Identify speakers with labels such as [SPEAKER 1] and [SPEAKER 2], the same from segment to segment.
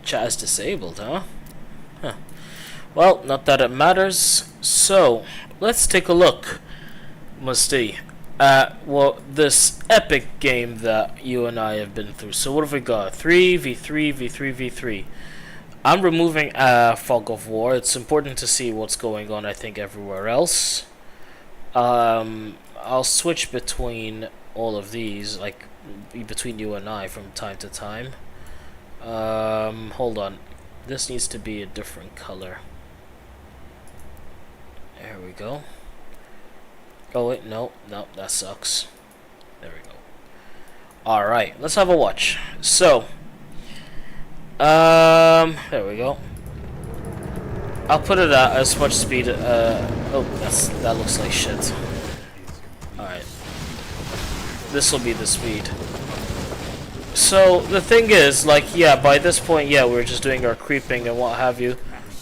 [SPEAKER 1] Chat is disabled, huh? Huh. Well, not that it matters. So, let's take a look, Musty, at this epic game that you and I have been through. So what have we got? 3v3v3v3. I'm removing Fog of War. It's important to see what's going on, I think, everywhere else. I'll switch between all of these, like between you and I from time to time. Hold on. This needs to be a different color. There we go. Oh wait, no, that sucks. There we go. Alright, let's have a watch. So, there we go. I'll put it at as much speed, oh, that looks like shit. Alright. This will be the speed. So, the thing is, like, yeah, by this point, yeah, we're just doing our creeping and what have you.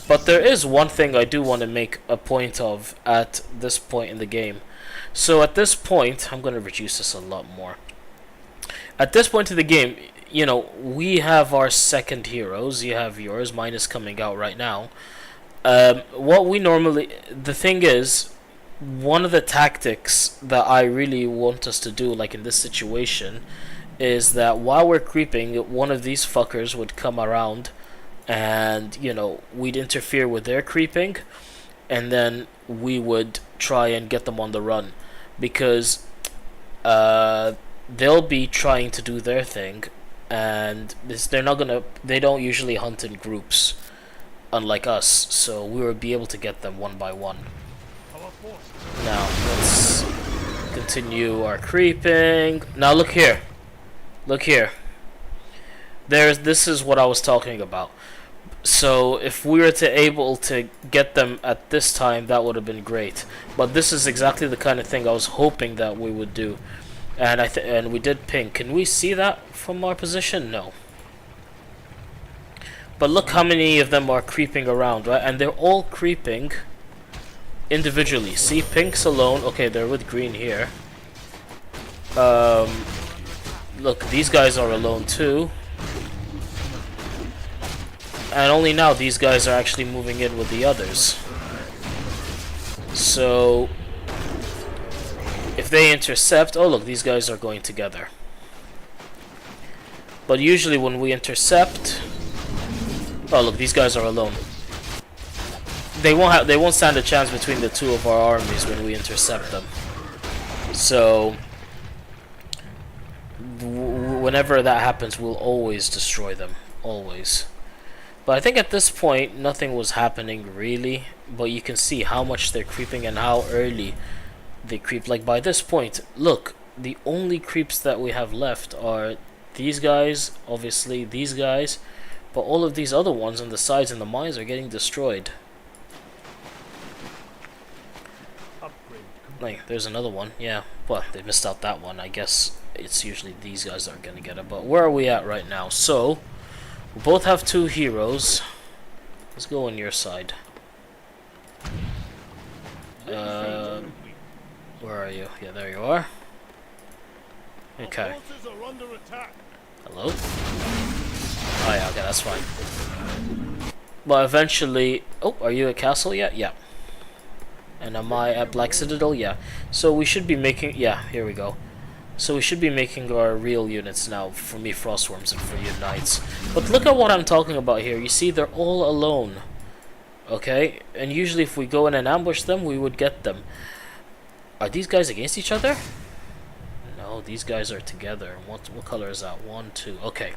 [SPEAKER 1] But there is one thing I do want to make a point of at this point in the game. So at this point, I'm going to reduce this a lot more. At this point in the game, you know, we have our second heroes. You have yours. Mine is coming out right now. What we normally... The thing is, one of the tactics that I really want us to do, like in this situation, is that while we're creeping, one of these fuckers would come around and, you know, we'd interfere with their creeping, and then we would try and get them on the run, because they'll be trying to do their thing, and they don't usually hunt in groups, unlike us, so we will be able to get them one by one. Now, let's continue our creeping. Now look here. Look here. This is what I was talking about. So if we were able to get them at this time, that would have been great. But this is exactly the kind of thing I was hoping that we would do. And and we did ping. Can we see that from our position? No. But look how many of them are creeping around, right? And they're all creeping individually. See, pink's alone. Okay, they're with green here. Look, these guys are alone too. And only now these guys are actually moving in with the others. So, if they intercept... Oh, look, these guys are going together. But usually when we intercept... Oh, look, these guys are alone. They won't stand a chance between the two of our armies when we intercept them. So, whenever that happens, we'll always destroy them. Always. But I think at this point, nothing was happening really. But you can see how much they're creeping and how early they creep. Like by this point, look, the only creeps that we have left are these guys, obviously these guys. But all of these other ones on the sides and the mines are getting destroyed. Like, there's another one, yeah. Well, they missed out that one. I guess it's usually these guys that are going to get it. But where are we at right now? So... we both have two heroes. Let's go on your side. Where are you? Yeah, there you are. Okay. Hello? Oh yeah, okay, that's fine. But eventually... Oh, are you at castle yet? Yeah. And am I at Black Citadel? Yeah. So we should be making... Yeah, here we go. So we should be making our real units now. For me, Frostworms, and for you, Knights. But look at what I'm talking about here. You see, they're all alone. Okay? And usually if we go in and ambush them, we would get them. Are these guys against each other? No, these guys are together. What color is that? 1, 2. Okay.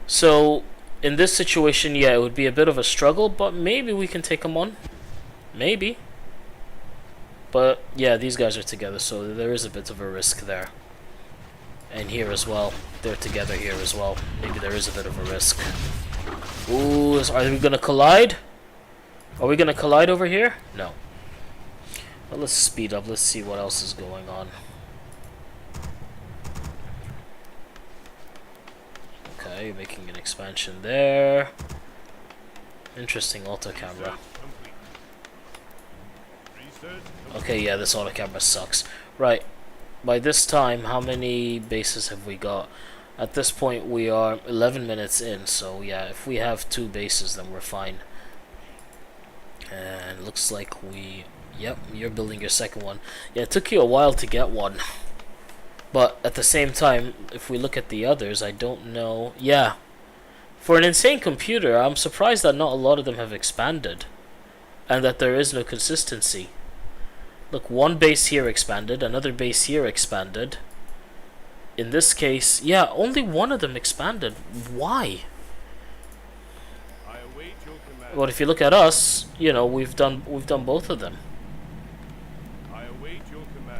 [SPEAKER 1] So, in this situation, yeah, it would be a bit of a struggle, but maybe we can take them on. Maybe. But, yeah, these guys are together, so there is a bit of a risk there. And here as well. They're together here as well. Maybe there is a bit of a risk. Ooh, are we gonna collide? Are we gonna collide over here? No. Well, let's speed up. Let's see what else is going on. Okay, making an expansion there. Interesting auto camera. Okay, yeah, this auto camera sucks. Right. By this time, how many bases have we got? At this point, we are 11 minutes in, so yeah, if we have 2 bases, then we're fine. And looks like we... Yep, you're building your second one. Yeah, it took you a while to get one. But at the same time, if we look at the others, I don't know... Yeah. For an insane computer, I'm surprised that not a lot of them have expanded. And that there is no consistency. Look, one base here expanded, another base here expanded. In this case, yeah, only one of them expanded. Why? Well, if you look at us, you know, we've done both of them.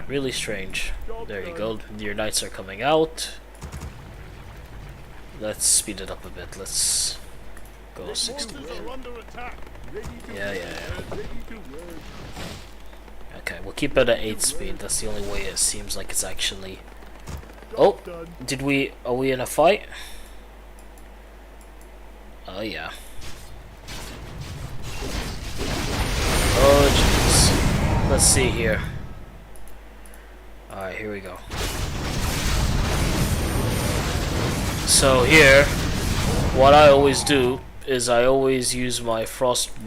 [SPEAKER 1] Really strange. There you go. Your knights are coming out. Let's speed it up a bit. Let's go 60. Yeah. Okay, we'll keep it at 8 speed. That's the only way it seems like it's actually... Oh, are we in a fight? Oh yeah. Oh jeez. Let's see here. Alright, here we go. So here, what I always do is I always use my frost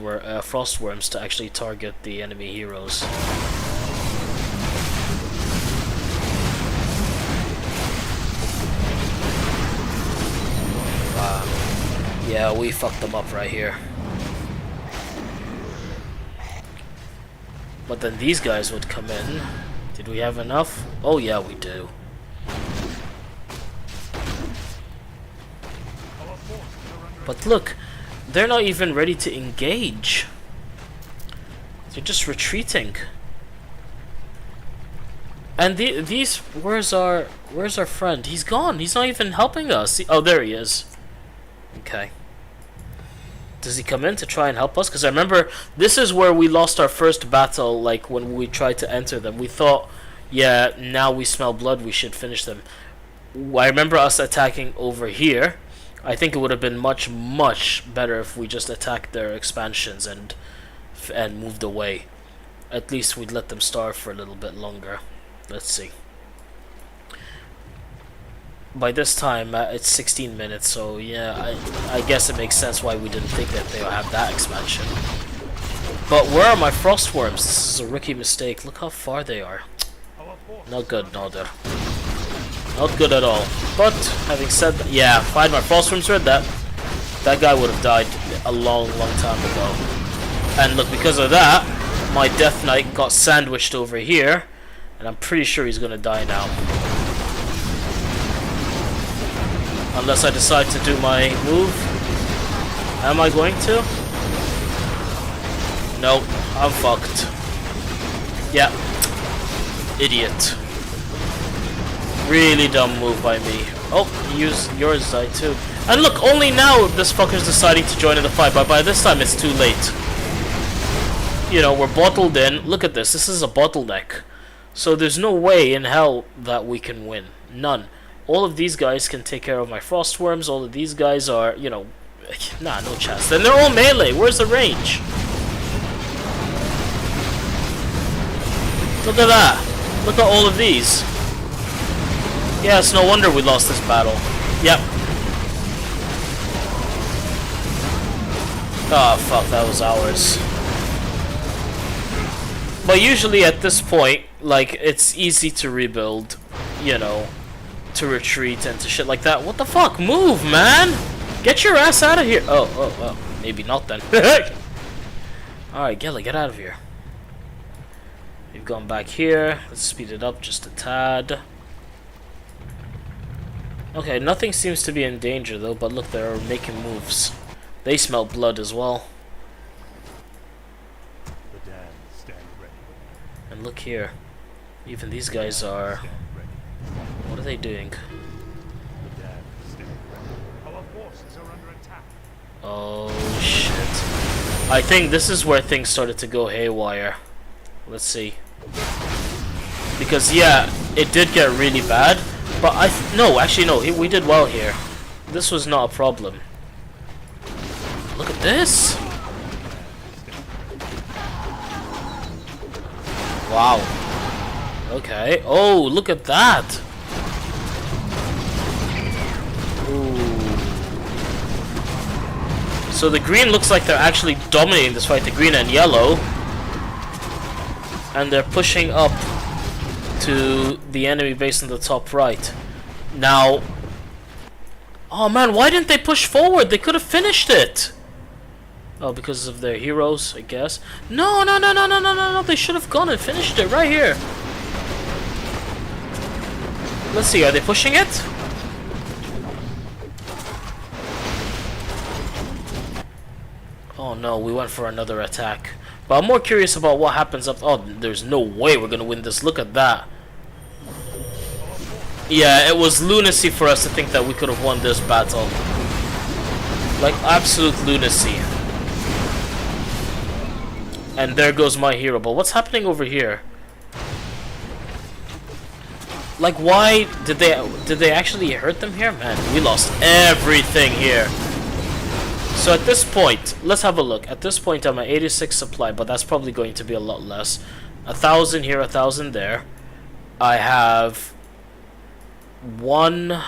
[SPEAKER 1] worms to actually target the enemy heroes. Yeah, we fucked them up right here. But then these guys would come in. Did we have enough? Oh yeah, we do. But look, they're not even ready to engage. They're just retreating. And these, where's our friend? He's gone. He's not even helping us. Oh, there he is. Okay. Does he come in to try and help us? Because I remember this is where we lost our first battle, like when we tried to enter them. We thought, yeah, now we smell blood, we should finish them. I remember us attacking over here. I think it would have been much, much better if we just attacked their expansions and moved away. At least we'd let them starve for a little bit longer. Let's see. By this time, it's 16 minutes, so yeah, I guess it makes sense why we didn't think that they would have that expansion. But where are my frost worms? This is a rookie mistake. Look how far they are. Not good, no, they're not good at all. But having said that, yeah, if I had my frost worms read that guy would have died a long, long time ago. And look, because of that, my Death Knight got sandwiched over here, and I'm pretty sure he's gonna die now. Unless I decide to do my move. Am I going to? No, I'm fucked. Yeah. Idiot. Really dumb move by me. Oh, yours died too. And look, only now this fucker's deciding to join in the fight, but by this time it's too late. You know, we're bottled in. Look at this. This is a bottleneck. So there's no way in hell that we can win. None. All of these guys can take care of my frost worms. All of these guys are, you know, nah, no chance. Then they're all melee. Where's the range? Look at that. Look at all of these. Yeah, it's no wonder we lost this battle. Yep. Oh, fuck, that was ours. But usually at this point, like, it's easy to rebuild, you know, to retreat and to shit like that. What the fuck? Move, man! Get your ass out of here! Oh, maybe not then. Alright, Gilly, get out of here. We've gone back here. Let's speed it up just a tad. Okay, nothing seems to be in danger though, but look, they're making moves. They smell blood as well. And look here. Even these guys are... What are they doing? Oh shit. I think this is where things started to go haywire. Let's see. Because yeah, it did get really bad. But no, actually no, we did well here. This was not a problem. Look at this! Wow. Okay. Oh, look at that! So the green looks like they're actually dominating this fight, the green and yellow. And they're pushing up to the enemy base in the top right. Now... Oh man, why didn't they push forward? They could have finished it! Oh, because of their heroes, I guess. No, no, no, no, no, no, no, no. They should have gone and finished it right here. Let's see, are they pushing it? Oh no, we went for another attack. But I'm more curious about what happens up... Oh, there's no way we're gonna win this. Look at that. Yeah, it was lunacy for us to think that we could have won this battle. Like, absolute lunacy. And there goes my hero. But what's happening over here? Like, why did they actually hurt them here? Man, we lost everything here. So at this point, let's have a look. At this point, I'm at 86 supply, but that's probably going to be a lot less. 1,000 here, 1,000 there. I have one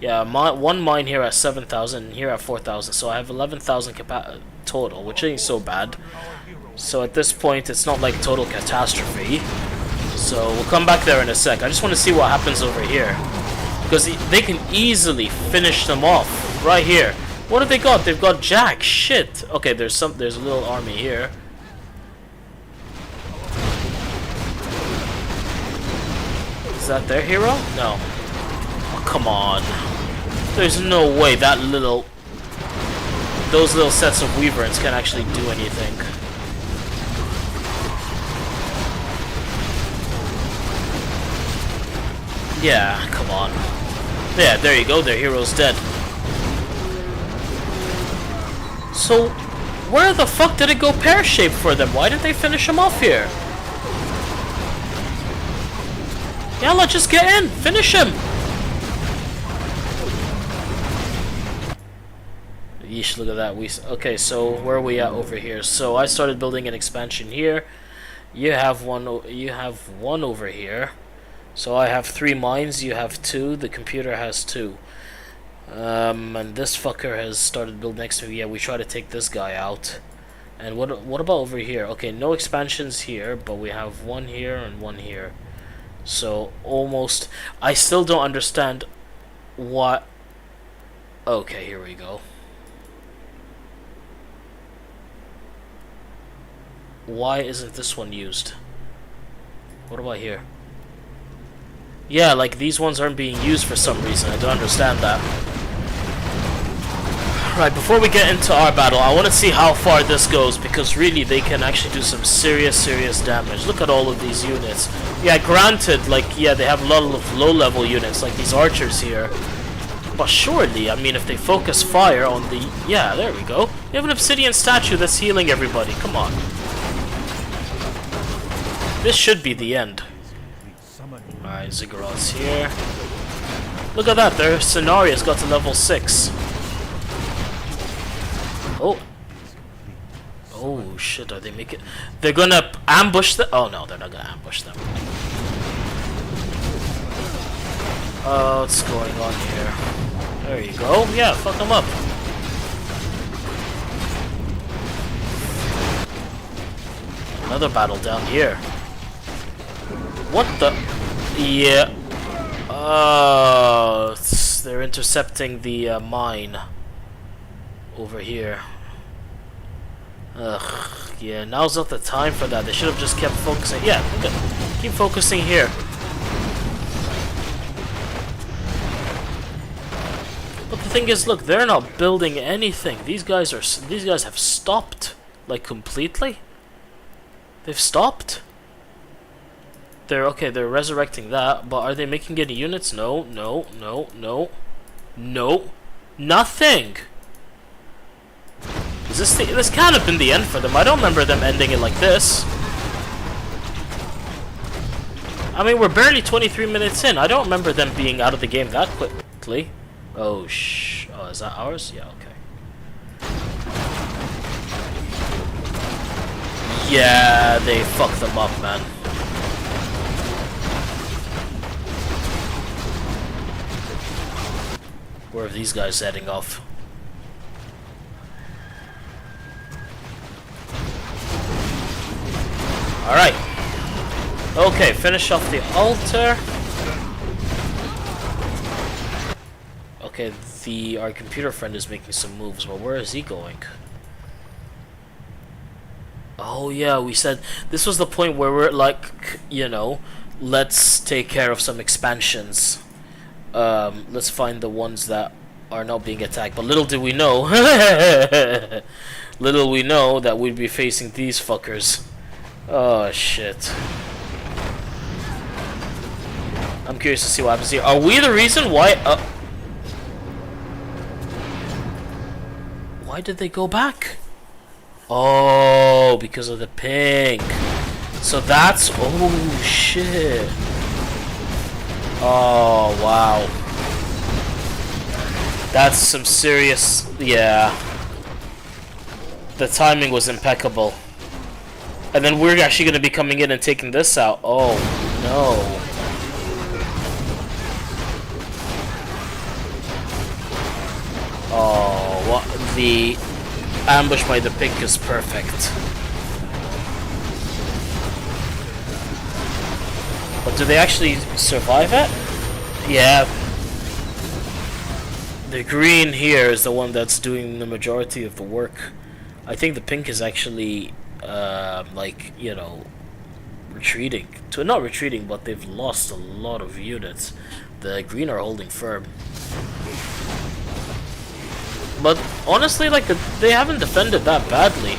[SPEAKER 1] mine here at 7,000, here at 4,000. So I have 11,000 total, which ain't so bad. So at this point, it's not like total catastrophe. So we'll come back there in a sec. I just want to see what happens over here, because they can easily finish them off right here. What have they got? They've got jack. Shit. Okay, there's a little army here. Is that their hero? No. Oh, come on. There's no way those little sets of wyverns can actually do anything. Yeah, come on. Yeah, there you go. Their hero's dead. So, where the fuck did it go pear-shaped for them? Why didn't they finish him off here? Yeah, let's just get in. Finish him. Yeesh, look at that. Okay, so where are we at over here? So I started building an expansion here. You have one over here. So I have 3 mines, you have 2, the computer has 2. And this fucker has started building next to me. Yeah, we try to take this guy out. And what about over here? Okay, no expansions here, but we have 1 here and 1 here. So almost... I still don't understand what... Okay, here we go. Why isn't this one used? What about here? Yeah, like these ones aren't being used for some reason. I don't understand that. Right, before we get into our battle, I want to see how far this goes, because really they can actually do some serious damage. Look at all of these units. Yeah, granted, like, yeah, they have a lot of low-level units, like these archers here. But surely, I mean, if they focus fire on the... Yeah, there we go. We have an obsidian statue that's healing everybody. Come on. This should be the end. Alright, Ziggurats here. Look at that, their scenario's got to level 6. Oh. Oh shit, are they making... They're gonna ambush the... Oh no, they're not gonna ambush them. What's going on here? There you go. Yeah, fuck them up. Another battle down here. What the... Yeah. They're intercepting the mine over here. Ugh. Yeah, now's not the time for that. They should have just kept focusing. Yeah, keep focusing here. But the thing is, look, they're not building anything. These guys have stopped, like, completely. They've stopped. They're okay, they're resurrecting that, but are they making any units? No. Nothing. Is this can't have been the end for them. I don't remember them ending it like this. I mean, we're barely 23 minutes in. I don't remember them being out of the game that quickly. Oh, oh, is that ours? Yeah, okay. Yeah, they fucked them up, man. Where are these guys heading off? Alright. Okay, finish off the altar. Okay, our computer friend is making some moves, but where is he going? Oh yeah, we said this was the point where we're like, you know, let's take care of some expansions. Let's find the ones that are not being attacked. But little did we know, little we know that we'd be facing these fuckers. Oh shit. I'm curious to see what happens here. Are we the reason why? Why did they go back? Oh, because of the pink. So that's... Oh, shit. Oh, wow. That's some serious... Yeah. The timing was impeccable. And then we're actually going to be coming in and taking this out. Oh, no. Oh, what? The ambush by the pink is perfect. But do they actually survive it? Yeah. The green here is the one that's doing the majority of the work. I think the pink is actually, like, you know, retreating. Not retreating, but they've lost a lot of units. The green are holding firm. But honestly, like, they haven't defended that badly.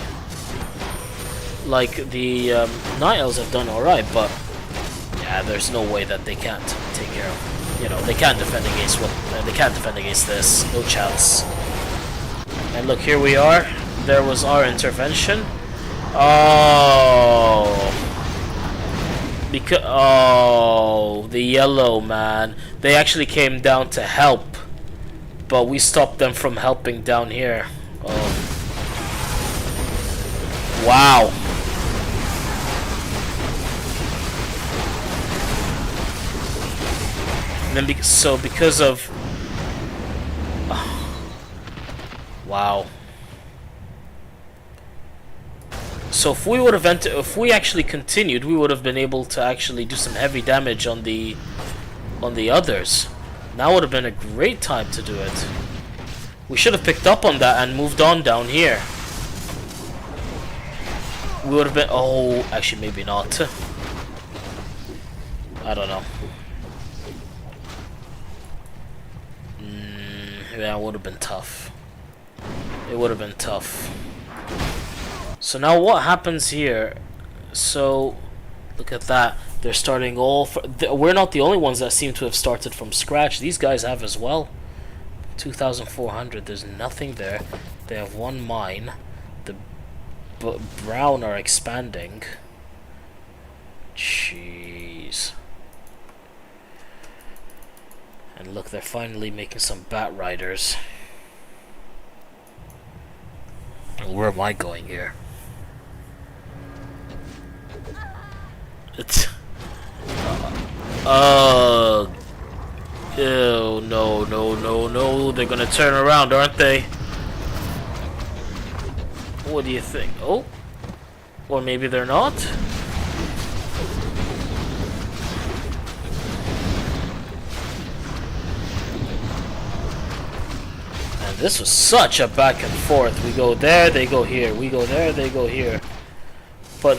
[SPEAKER 1] Like, the Night Elves have done alright, but yeah, there's no way that they can't take care of. You know, they can't defend against what they can't defend against this. No chance. And look, here we are. There was our intervention. Oh, the yellow man. They actually came down to help. But we stopped them from helping down here. Oh. Wow. And then because of... Oh. Wow. So if we would have if we actually continued, we would have been able to actually do some heavy damage on the others. Now would have been a great time to do it. We should have picked up on that and moved on down here. We would have been... Oh, actually maybe not. I don't know. Yeah, it would have been tough. It would have been tough. So now what happens here? So, look at that. They're starting all... We're not the only ones that seem to have started from scratch. These guys have as well. 2,400. There's nothing there. They have one mine. The brown are expanding. Jeez. And look, they're finally making some bat riders. Where am I going here? It's... Ew, no, no, no, no. They're gonna turn around, aren't they? What do you think? Oh? Or maybe they're not? And this was such a back and forth. We go there, they go here. We go there, they go here. But...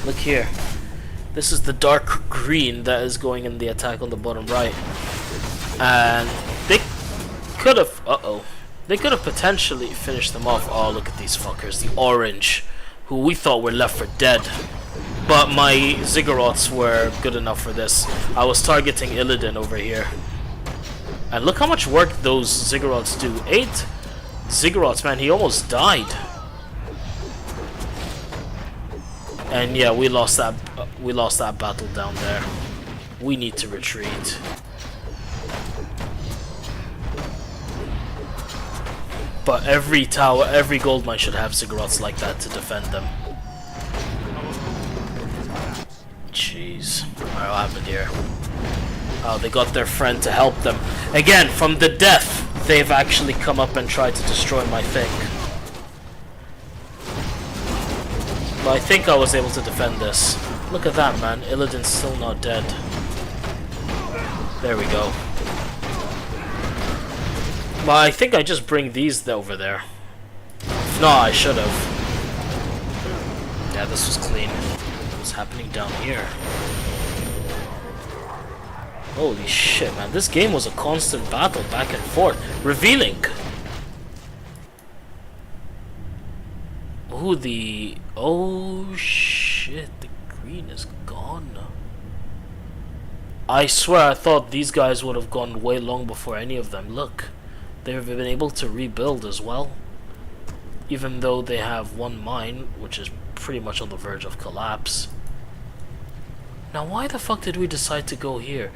[SPEAKER 1] look here. This is the dark green that is going in the attack on the bottom right. And they could have... Uh-oh. They could have potentially finished them off. Oh, look at these fuckers. The orange, who we thought were left for dead. But my Ziggurats were good enough for this. I was targeting Illidan over here. And look how much work those Ziggurats do. 8 Ziggurats, man. He almost died. And yeah, we lost that battle down there. We need to retreat. But every tower, every gold mine should have Ziggurats like that to defend them. Jeez. Alright, what happened here? Oh, they got their friend to help them. Again, from the death, they've actually come up and tried to destroy my thing. But I think I was able to defend this. Look at that, man. Illidan's still not dead. There we go. But I think I just bring these over there. If not, I should have. Yeah, this was clean. What's happening down here? Holy shit, man. This game was a constant battle back and forth. Revealing. Oh, the... Oh, shit. The green is gone. I swear I thought these guys would have gone way long before any of them. Look. They've been able to rebuild as well. Even though they have one mine, which is pretty much on the verge of collapse. Now, why the fuck did we decide to go here?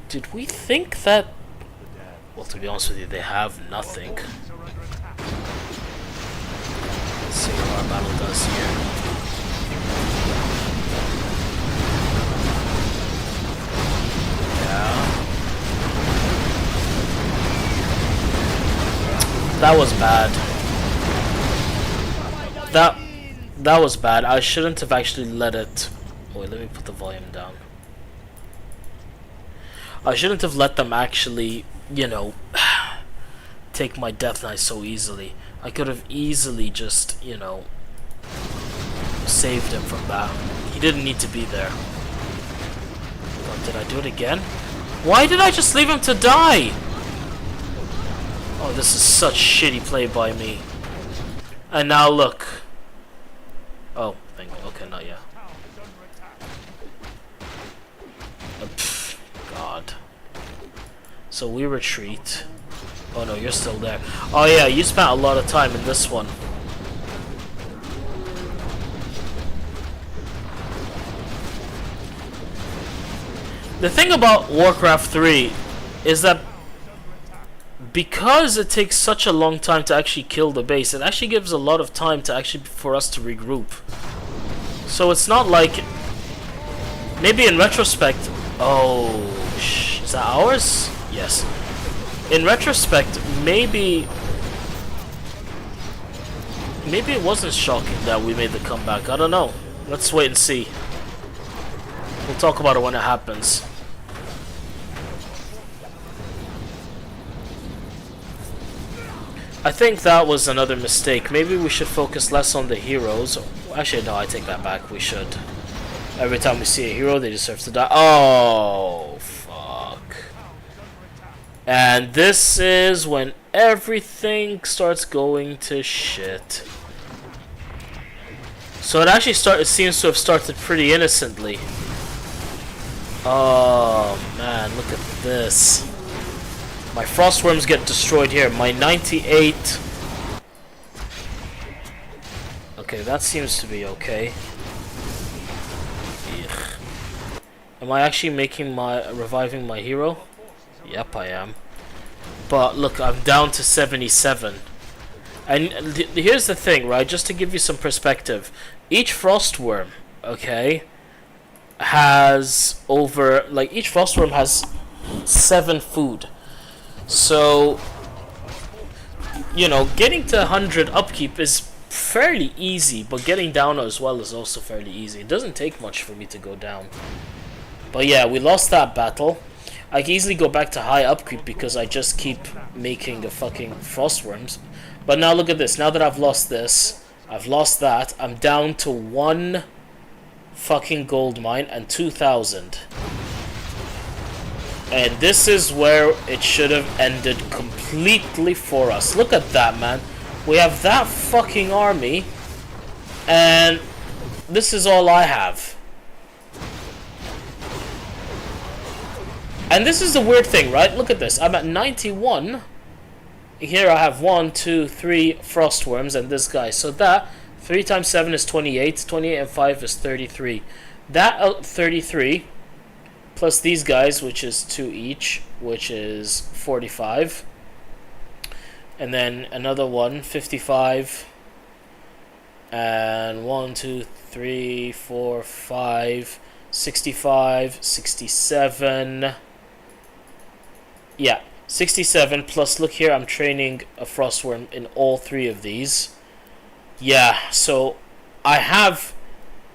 [SPEAKER 1] Did we think that... Well, to be honest with you, they have nothing. Let's see what our battle does here. Yeah. That was bad. That was bad. I shouldn't have actually let it... Wait, let me put the volume down. I shouldn't have let them actually, you know, take my Death Knight so easily. I could have easily just, you know, saved him from that. He didn't need to be there. Oh, did I do it again? Why did I just leave him to die? Oh, this is such shitty play by me. And now look. Oh, thank you. Okay, not yet. God. So we retreat. Oh no, you're still there. Oh yeah, you spent a lot of time in this one. The thing about Warcraft 3 is that because it takes such a long time to actually kill the base, it actually gives a lot of time to actually for us to regroup. So it's not like... Maybe in retrospect... Oh, is that ours? Yes. In retrospect, maybe it wasn't shocking that we made the comeback. I don't know. Let's wait and see. We'll talk about it when it happens. I think that was another mistake. Maybe we should focus less on the heroes. Actually, no, I take that back. We should. Every time we see a hero, they deserve to die. Oh, fuck. And this is when everything starts going to shit. So it seems to have started pretty innocently. Oh, man, look at this. My frostworms get destroyed here. My 98... Okay, that seems to be okay. Ugh. Am I actually reviving my hero? Yep, I am. But look, I'm down to 77. And here's the thing, right? Just to give you some perspective. Each frostworm, okay, has over... Like, each frostworm has 7 food. So, you know, getting to 100 upkeep is fairly easy, but getting down as well is also fairly easy. It doesn't take much for me to go down. But yeah, we lost that battle. I can easily go back to high upkeep because I just keep making the fucking frostworms. But now look at this. Now that I've lost this, I've lost that, I'm down to 1 fucking gold mine and 2,000. And this is where it should have ended completely for us. Look at that, man. We have that fucking army, and this is all I have. And this is the weird thing, right? Look at this. I'm at 91. Here I have 1, 2, 3 frostworms and this guy. So that, 3 times 7 is 28. 28 and 5 is 33. That 33... plus these guys, which is 2 each, which is 45. And then another one, 55. And 1, 2, 3, 4, 5, 65, 67. Yeah, 67 plus, look here, I'm training a frostworm in all 3 of these. Yeah, so I have...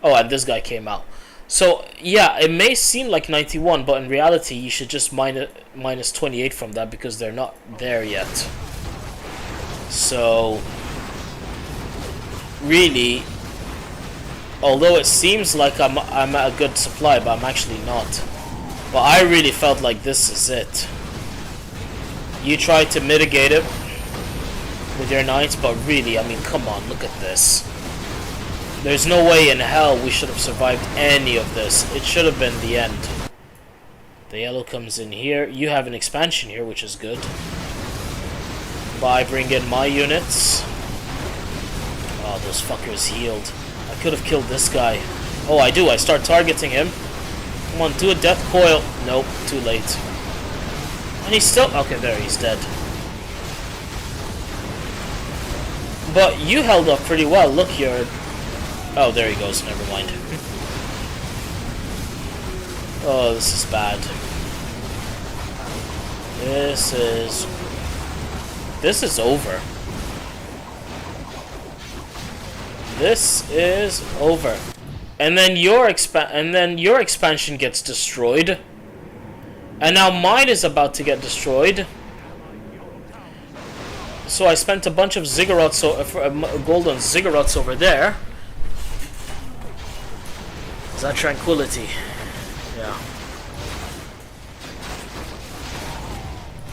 [SPEAKER 1] Oh, and this guy came out. So, yeah, it may seem like 91, but in reality, you should just minus 28 from that because they're not there yet. So, really, although it seems like I'm at a good supply, but I'm actually not. But I really felt like this is it. You tried to mitigate it with your knights, but really, I mean, come on, look at this. There's no way in hell we should have survived any of this. It should have been the end. The yellow comes in here. You have an expansion here, which is good. But I bring in my units. Oh, those fuckers healed. I could have killed this guy. Oh, I do. I start targeting him. Come on, do a death coil. Nope, too late. And he's still... Okay, there, he's dead. But you held up pretty well. Look here. Oh, there he goes. Never mind. Oh, this is bad. This is over. This is over. And then your expansion gets destroyed. And now mine is about to get destroyed. So I spent a bunch of ziggurats, gold on ziggurats over there. Is that tranquility? Yeah.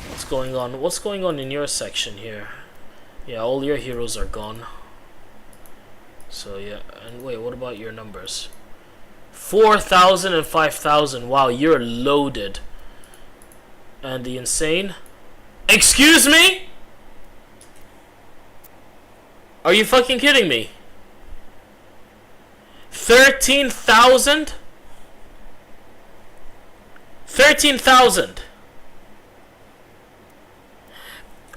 [SPEAKER 1] What's going on? What's going on in your section here? Yeah, all your heroes are gone. So yeah, and wait, what about your numbers? 4,000 and 5,000. Wow, you're loaded. And the insane? Excuse me? Are you fucking kidding me? 13,000? 13,000.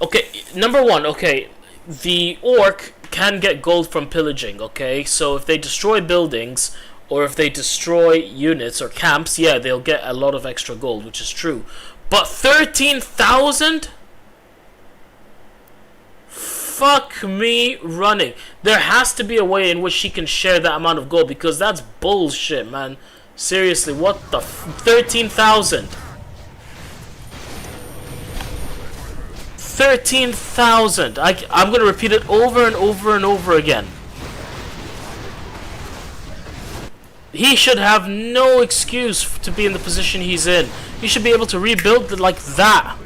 [SPEAKER 1] Okay, number one, okay, the orc can get gold from pillaging, okay? So if they destroy buildings, or if they destroy units or camps, yeah, they'll get a lot of extra gold, which is true. But 13,000? Fuck me running. There has to be a way in which she can share that amount of gold, because that's bullshit, man. Seriously, what the 13,000? 13,000. I'm gonna repeat it over and over and over again. He should have no excuse to be in the position he's in. He should be able to rebuild it like that.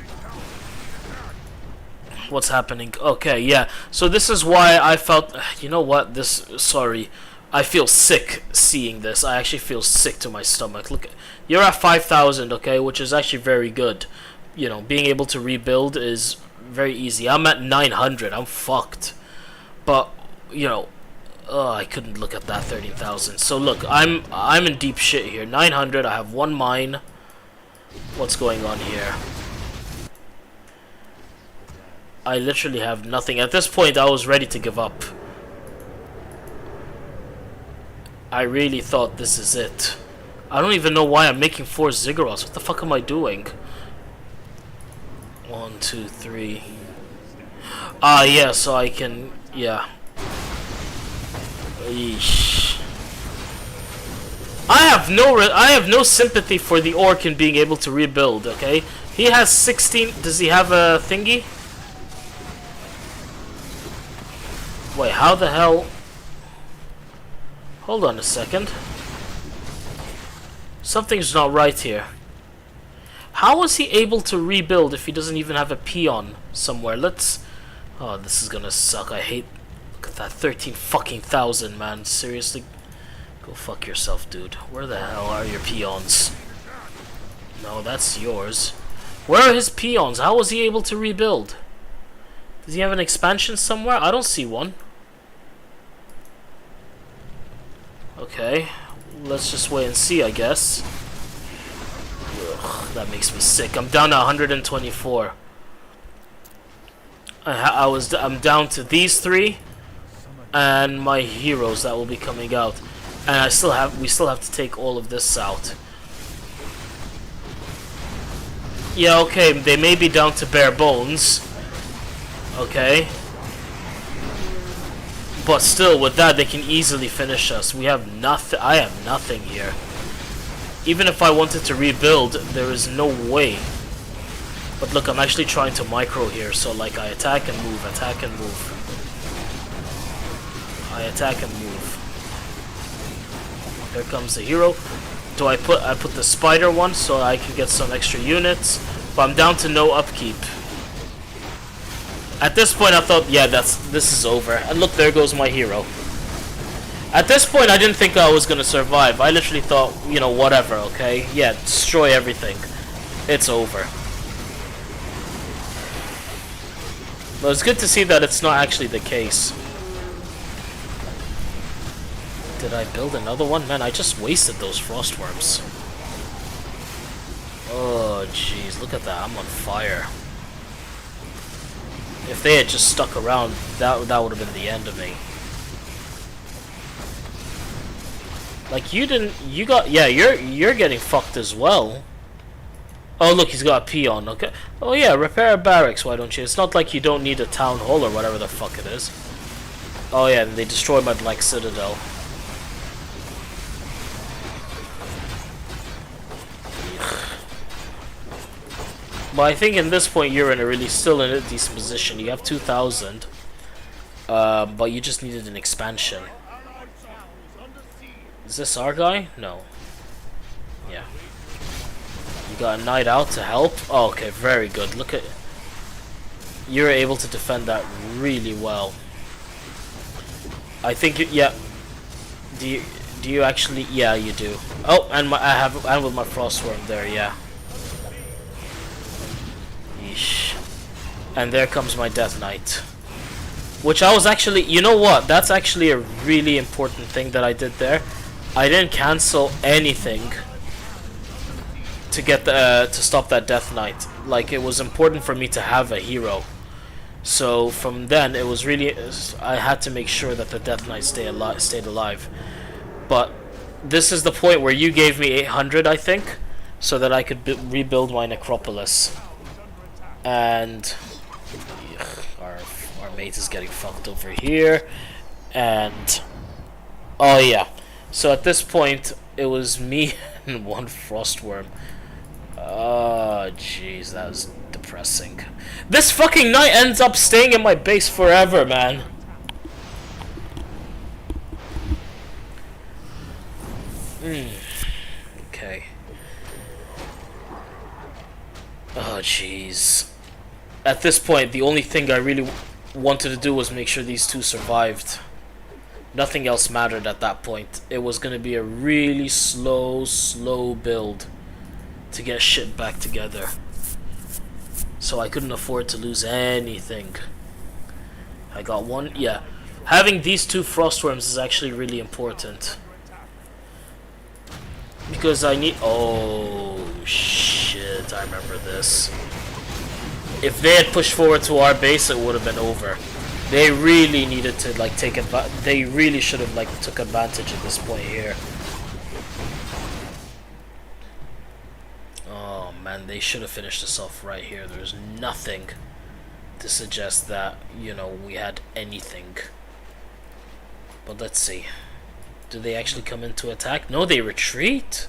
[SPEAKER 1] What's happening? Okay, yeah. So this is why I felt, you know what? Sorry. I feel sick seeing this. I actually feel sick to my stomach. Look, you're at 5,000, okay, which is actually very good. You know, being able to rebuild is very easy. I'm at 900. I'm fucked. But, you know, I couldn't look at that 13,000. So look, I'm in deep shit here. 900. I have one mine. What's going on here? I literally have nothing. At this point, I was ready to give up. I really thought this is it. I don't even know why I'm making 4 ziggurats. What the fuck am I doing? 1, 2, 3. Yeah, so I can... Yeah. Eesh. I have no sympathy for the orc in being able to rebuild, okay? He has 16... Does he have a thingy? Wait, how the hell... Hold on a second. Something's not right here. How was he able to rebuild if he doesn't even have a peon somewhere? Let's... Oh, this is gonna suck. I hate... Look at that 13 fucking thousand, man. Seriously? Go fuck yourself, dude. Where the hell are your peons? No, that's yours. Where are his peons? How was he able to rebuild? Does he have an expansion somewhere? I don't see one. Okay, let's just wait and see, I guess. Ugh, that makes me sick. I'm down to 124. I'm down to these 3 and my heroes that will be coming out, and we still have to take all of this out. Yeah, okay, they may be down to bare bones. Okay. But still, with that, they can easily finish us. We have nothing. I have nothing here. Even if I wanted to rebuild, there is no way. But look, I'm actually trying to micro here. So like, I attack and move, attack and move. I attack and move. Here comes the hero. I put the spider one so I can get some extra units. But I'm down to no upkeep. At this point, I thought, yeah, this is over. And look, there goes my hero. At this point, I didn't think I was gonna survive. I literally thought, you know, whatever, okay? Yeah, destroy everything. It's over. But it's good to see that it's not actually the case. Did I build another one? Man, I just wasted those frost worms. Oh, jeez, look at that. I'm on fire. If they had just stuck around, that would have been the end of me. Like, you're getting fucked as well. Oh, look, he's got a peon, okay. Oh yeah, repair a barracks, why don't you? It's not like you don't need a town hall or whatever the fuck it is. Oh yeah, they destroyed my Black Citadel. But I think in this point you're still in a decent position. You have 2,000, but you just needed an expansion. Is this our guy? No. Yeah. You got a knight out to help. Oh, okay, very good. Look at, you're able to defend that really well. I think yeah. Do you actually? Yeah, you do. Oh, and I'm with my frostworm there. Yeah. And there comes my Death Knight. Which I was actually, you know what? That's actually a really important thing that I did there. I didn't cancel anything to get to stop that Death Knight. Like, it was important for me to have a hero. So from then, it was really, I had to make sure that the Death Knight stayed alive. But this is the point where you gave me 800, I think, so that I could rebuild my necropolis. And our mate is getting fucked over here. And oh yeah, so at this point it was me and one frostworm. Oh jeez, that was depressing. This fucking knight ends up staying in my base forever, man. Okay. Oh jeez. At this point, the only thing I really wanted to do was make sure these two survived. Nothing else mattered at that point. It was going to be a really slow build to get shit back together. So I couldn't afford to lose anything. I got one, yeah. Having these two frostworms is actually really important. Because I need, oh shit, I remember this. If they had pushed forward to our base, it would have been over. They really needed to like take advantage. They really should have like took advantage at this point here. Oh man, they should have finished this off right here. There's nothing to suggest that, you know, we had anything. But let's see. Do they actually come in to attack? No, they retreat.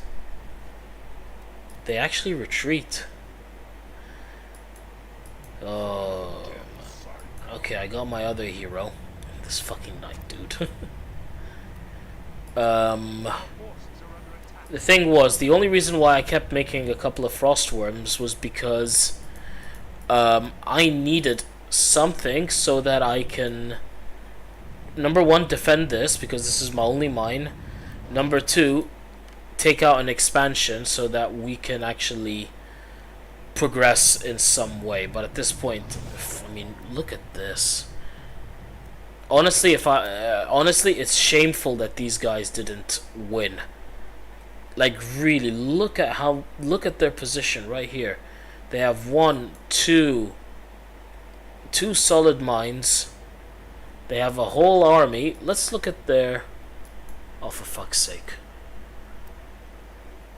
[SPEAKER 1] They actually retreat. Oh, okay, I got my other hero. This fucking knight, dude. The thing was, the only reason why I kept making a couple of frostworms was because I needed something so that I can, number one, defend this because this is my only mine. Number two, take out an expansion so that we can actually progress in some way. But at this point, I mean, look at this. Honestly, honestly, it's shameful that these guys didn't win. Like, really, look at their position right here. They have two solid mines. They have a whole army. Let's look at their, oh, for fuck's sake.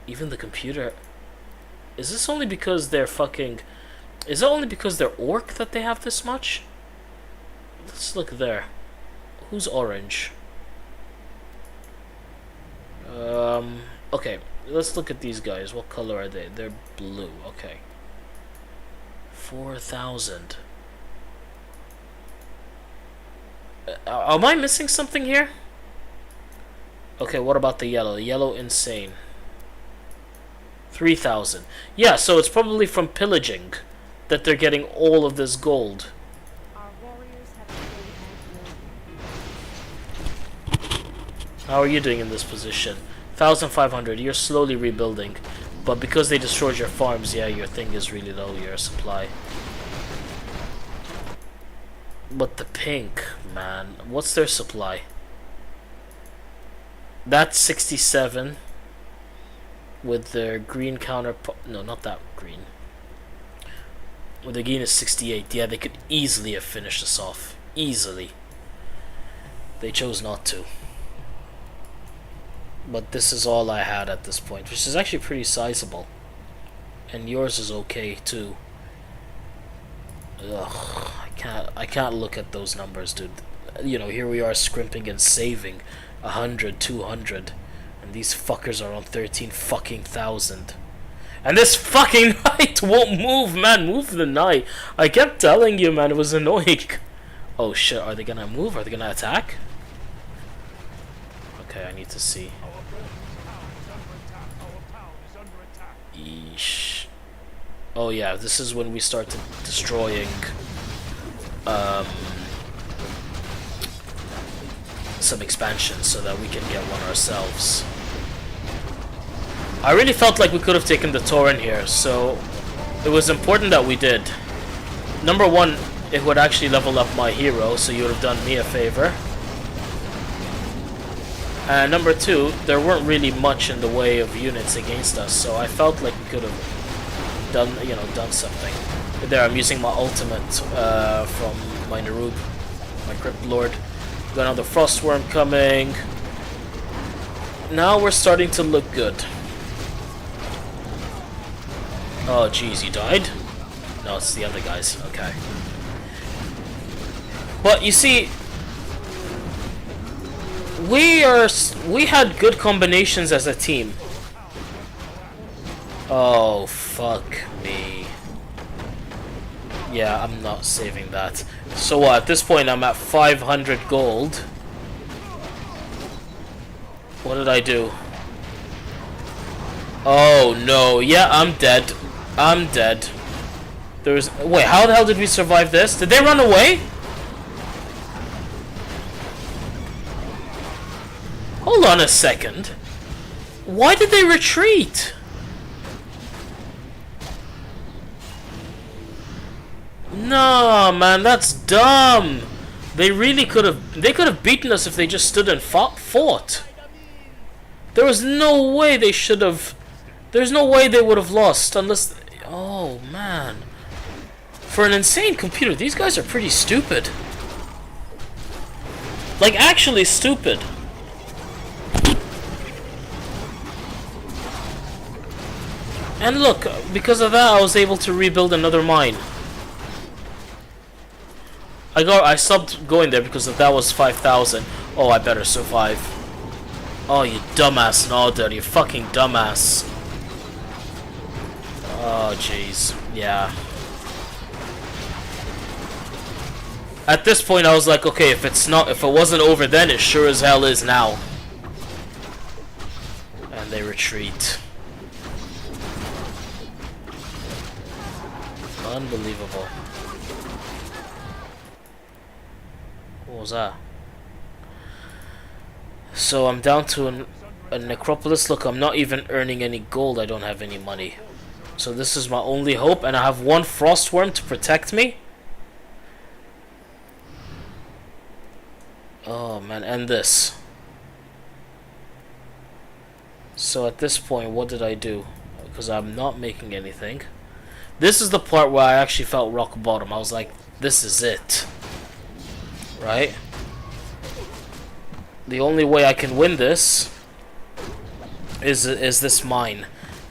[SPEAKER 1] Even the computer. Is this only because they're fucking... Is it only because they're orc that they have this much? Let's look there. Who's orange? Okay, let's look at these guys. What color are they? They're blue. Okay. 4,000. Am I missing something here? Okay, what about the yellow? The yellow insane. 3,000. Yeah, so it's probably from pillaging that they're getting all of this gold.
[SPEAKER 2] Our warriors have
[SPEAKER 1] How are you doing in this position? 1,500. You're slowly rebuilding. But because they destroyed your farms, yeah, your thing is really low, your supply. But the pink, man, what's their supply? That's 67. With their green counter... No, not that green. With the green is 68. Yeah, they could easily have finished us off. Easily. They chose not to. But this is all I had at this point, which is actually pretty sizable. And yours is okay too. Ugh, I can't look at those numbers, dude. You know, here we are scrimping and saving 100, 200, and these fuckers are on 13 fucking thousand. And this fucking knight won't move, man. Move the knight. I kept telling you, man. It was annoying. Oh shit, are they gonna move? Are they gonna attack? Okay, I need to see. Yeesh. Oh yeah, this is when we start destroying some expansions so that we can get one ourselves. I really felt like we could have taken the Tauren here, so it was important that we did. Number one, it would actually level up my hero, so you would have done me a favor. And number two, there weren't really much in the way of units against us, so I felt like we could have done something. There, I'm using my ultimate from my Narub, my Crypt Lord. Got another Frostworm coming. Now we're starting to look good. Oh jeez, you died? No, it's the other guys. Okay. But you see, we had good combinations as a team. Oh fuck me. Yeah, I'm not saving that. So at this point I'm at 500 gold. What did I do? Oh no, yeah, I'm dead. I'm dead. Wait, how the hell did we survive this? Did they run away? Hold on a second. Why did they retreat? No, man, that's dumb. They really could have beaten us if they just stood and fought. There was no way they should have. There's no way they would have lost unless. Oh man. For an insane computer, these guys are pretty stupid. Like, actually stupid. And look, because of that I was able to rebuild another mine. I stopped going there because of that was 5,000. Oh, I better survive. Oh, you dumbass Nodder, you fucking dumbass. Oh, jeez. Yeah. At this point, I was like, okay, if it wasn't over then, it sure as hell is now. And they retreat. Unbelievable. What was that? So I'm down to a necropolis. Look, I'm not even earning any gold. I don't have any money. So this is my only hope, and I have one frostworm to protect me. Oh man, and this. So at this point, what did I do? Because I'm not making anything. This is the part where I actually felt rock bottom. I was like, this is it. Right? The only way I can win this is this mine.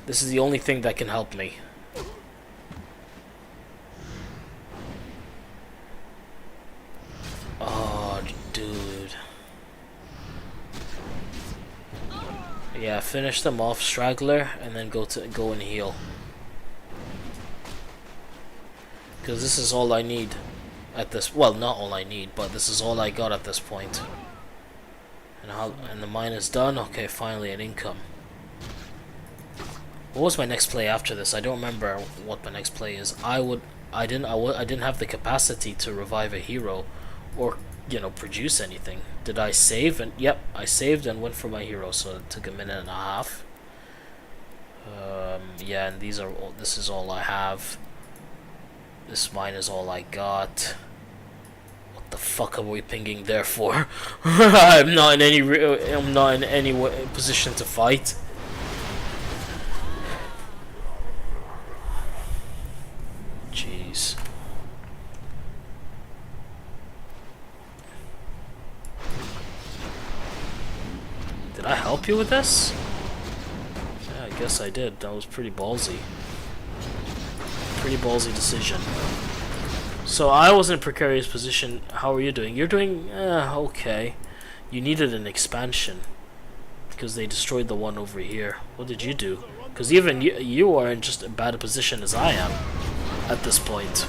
[SPEAKER 1] This is the only thing that can help me. Oh, dude. Yeah, finish them off, straggler, and then go and heal. Because this is all I need at this. Well, not all I need, but this is all I got at this point. And the mine is done. Okay, finally an income. What was my next play after this? I don't remember what my next play is. I didn't have the capacity to revive a hero, or produce anything. Did I save? And yep, I saved and went for my hero. So it took a minute and a half. Yeah, and this is all I have. This mine is all I got. What the fuck are we pinging there for? I'm not in any position to fight. Jeez. Did I help you with this? Yeah, I guess I did. That was pretty ballsy. Pretty ballsy decision. So I was in a precarious position. How are you doing? You're doing okay. You needed an expansion because they destroyed the one over here. What did you do? Because even you are in just as bad a position as I am at this point.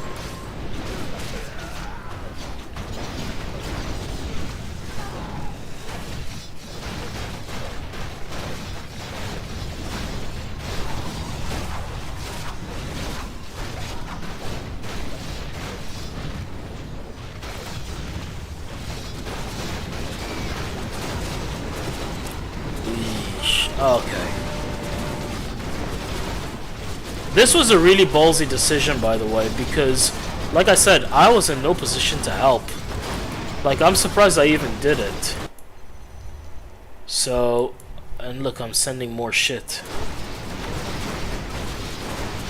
[SPEAKER 1] Okay. This was a really ballsy decision, by the way, because, like I said, I was in no position to help. Like, I'm surprised I even did it. So, and look, I'm sending more shit.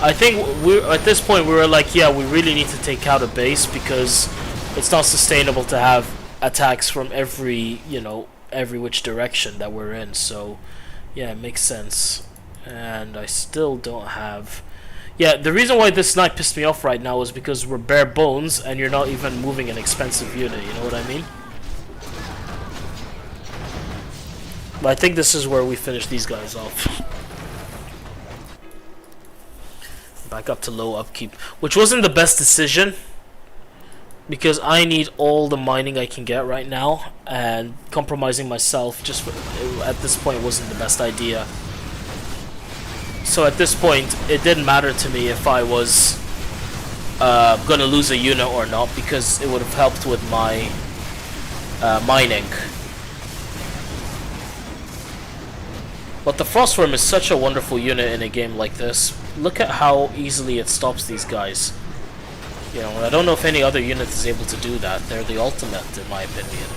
[SPEAKER 1] I think at this point we were like, yeah, we really need to take out a base because it's not sustainable to have attacks from every which direction that we're in. So, yeah, it makes sense. And I still don't have... Yeah, the reason why this snipe pissed me off right now is because we're bare bones and you're not even moving an expensive unit, you know what I mean? But I think this is where we finish these guys off. Back up to low upkeep, which wasn't the best decision because I need all the mining I can get right now, and compromising myself just at this point wasn't the best idea. So at this point, it didn't matter to me if I was gonna lose a unit or not, because it would have helped with my mining. But the Frostworm is such a wonderful unit in a game like this. Look at how easily it stops these guys. I don't know if any other unit is able to do that. They're the ultimate, in my opinion.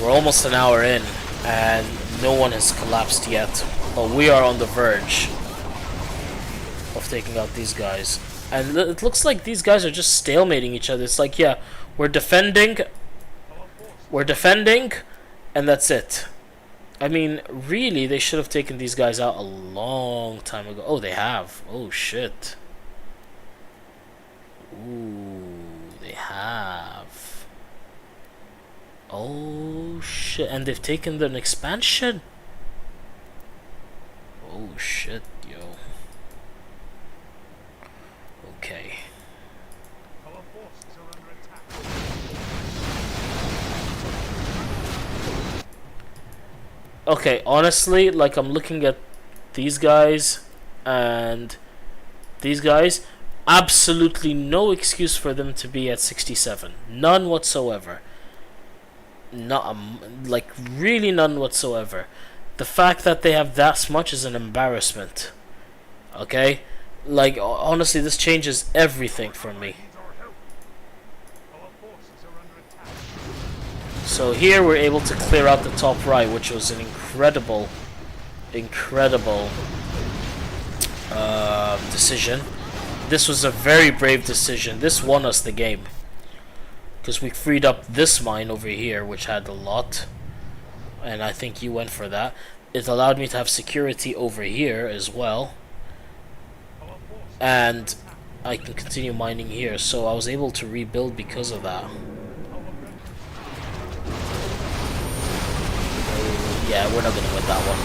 [SPEAKER 1] We're almost an hour in, and no one has collapsed yet. But we are on the verge of taking out these guys. And it looks like these guys are just stalemating each other. It's like, yeah, we're defending, and that's it. I mean, really, they should have taken these guys out a long time ago. Oh, they have. Oh, shit. Ooh, they have. Oh, shit. And they've taken an expansion? Oh, shit, yo. Okay. Okay, honestly, like, I'm looking at these guys and these guys. Absolutely no excuse for them to be at 67. None whatsoever. Not, like, really none whatsoever. The fact that they have that much is an embarrassment. Okay? Like, honestly, this changes everything for me. So here we're able to clear out the top right, which was an incredible decision. This was a very brave decision. This won us the game. Because we freed up this mine over here, which had a lot. And I think you went for that. It allowed me to have security over here as well. And I can continue mining here. So I was able to rebuild because of that. Yeah, we're not gonna win that one.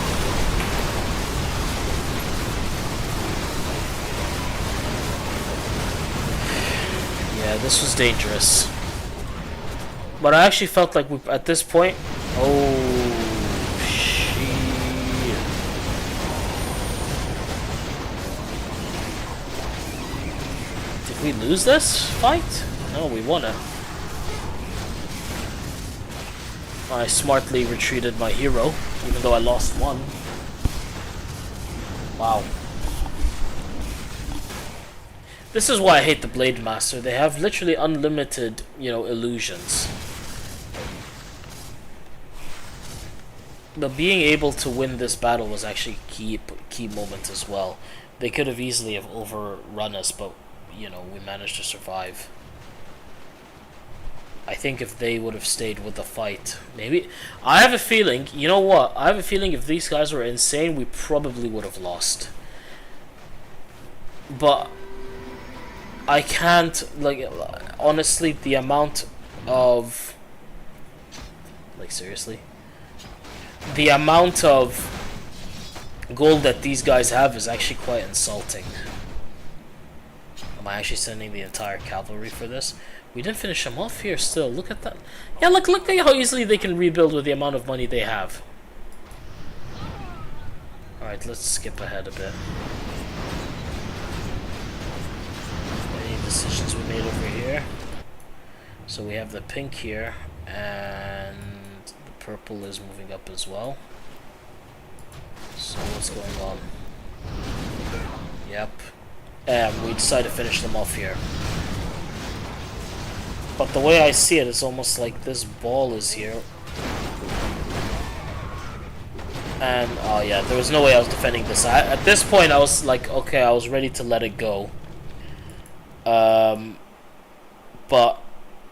[SPEAKER 1] Yeah, this was dangerous. But I actually felt like we, at this point... Oh, shit. Did we lose this fight? No, we won it. I smartly retreated my hero, even though I lost one. Wow. This is why I hate the Blade Master. They have literally unlimited, you know, illusions. But being able to win this battle was actually key moment as well. They could have easily have overrun us, but, you know, we managed to survive. I think if they would have stayed with the fight, maybe... I have a feeling, you know what? I have a feeling if these guys were insane, we probably would have lost. But... I can't, like, honestly, the amount of... Like, seriously? The amount of gold that these guys have is actually quite insulting. Am I actually sending the entire cavalry for this? We didn't finish them off here still. Look at that. Yeah, look at how easily they can rebuild with the amount of money they have. Alright, let's skip ahead a bit. Any decisions we made over here? So we have the pink here, and the purple is moving up as well. So what's going on? Yep. And we decided to finish them off here. But the way I see it, it's almost like this ball is here. And, oh yeah, there was no way I was defending this. At this point, I was like, okay, I was ready to let it go. But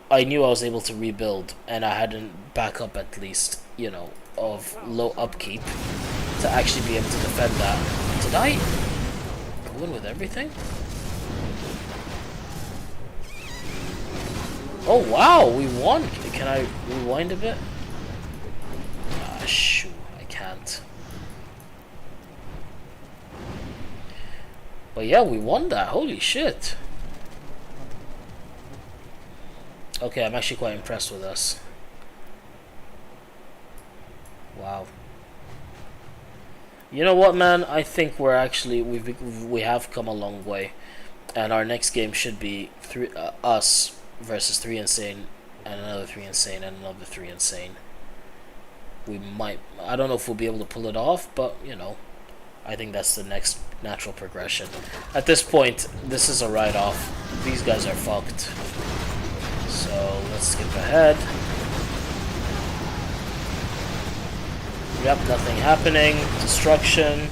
[SPEAKER 1] I knew I was able to rebuild, and I had a backup at least, you know, of low upkeep to actually be able to defend that. Did I go in with everything? Oh wow, we won! Can I rewind a bit? Ah, shoot, I can't. But yeah, we won that, holy shit. Okay, I'm actually quite impressed with us. Wow. You know what, man? I think we're actually, we have come a long way. And our next game should be us versus 3 Insane, and another 3 Insane, and another 3 Insane. We might, I don't know if we'll be able to pull it off, but, you know, I think that's the next natural progression. At this point, this is a write-off. These guys are fucked. So, let's skip ahead. Yep, nothing happening. Destruction.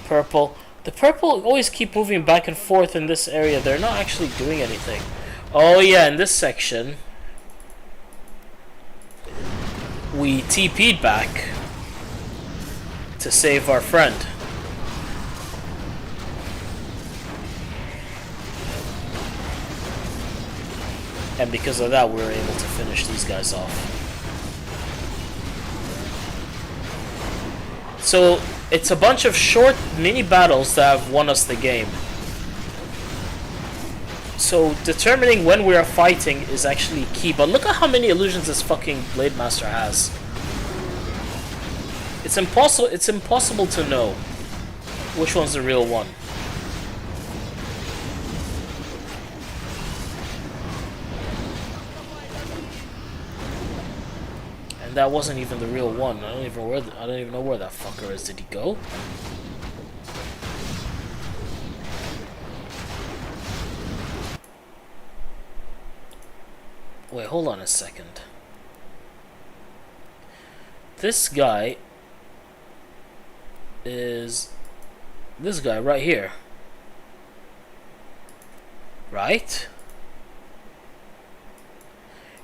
[SPEAKER 1] Purple. The purple always keep moving back and forth in this area. They're not actually doing anything. Oh yeah, in this section, we TP'd back to save our friend. And because of that, we were able to finish these guys off. So, it's a bunch of short mini battles that have won us the game. So, determining when we are fighting is actually key. But look at how many illusions this fucking Blade Master has. It's impossible to know which one's the real one. And that wasn't even the real one. I don't even know where that fucker is. Did he go? Wait, hold on a second. This guy is this guy right here. Right?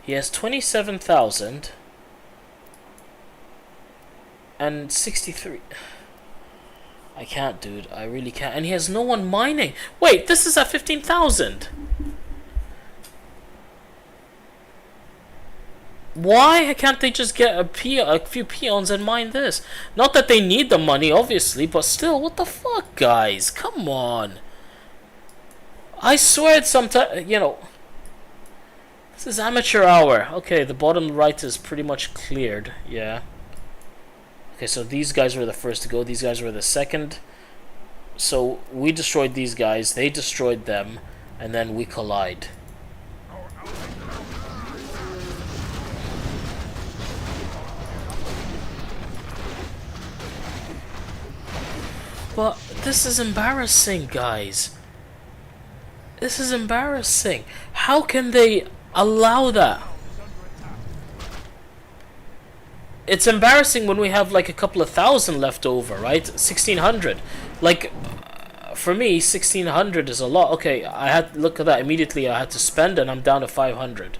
[SPEAKER 1] He has 27,000 and 63. I can't, dude. I really can't. And he has no one mining. Wait, this is at 15,000. Why can't they just get a few peons and mine this? Not that they need the money, obviously, but still, what the fuck, guys? Come on. I swear it's sometimes, you know... This is amateur hour. Okay, the bottom right is pretty much cleared, yeah. Okay, so these guys were the first to go, these guys were the second. So, we destroyed these guys, they destroyed them, and then we collide. But this is embarrassing, guys. This is embarrassing. How can they allow that? It's embarrassing when we have like a couple of thousand left over, right? 1,600. Like, for me, 1,600 is a lot. Okay, I had, look at that. Immediately I had to spend and I'm down to 500.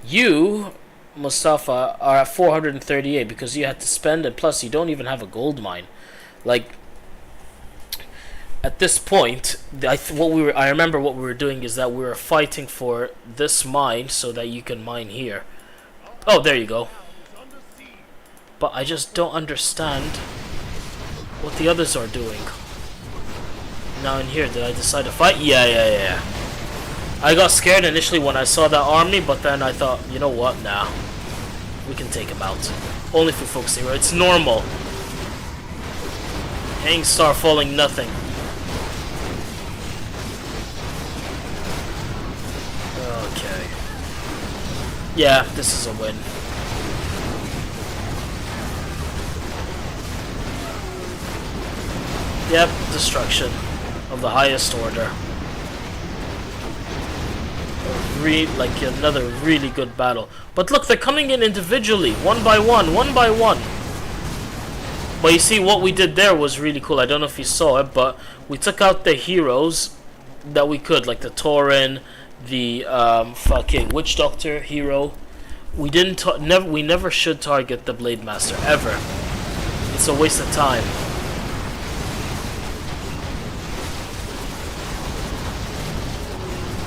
[SPEAKER 1] You, Mustafa, are at 438 because you had to spend, and plus you don't even have a gold mine. Like, at this point, I remember what we were doing is that we were fighting for this mine so that you can mine here. Oh, there you go. But I just don't understand what the others are doing. Now in here, did I decide to fight? Yeah. I got scared initially when I saw that army, but then I thought, you know what? Nah. We can take him out. Only if we focus here. It's normal. Hang star falling nothing. Okay. Yeah, this is a win. Yep, destruction of the highest order. Like another really good battle. But look, they're coming in individually, one by one. But you see, what we did there was really cool. I don't know if you saw it, but we took out the heroes that we could, like the Tauren, the fucking Witch Doctor hero. We never should target the Blade Master ever. It's a waste of time.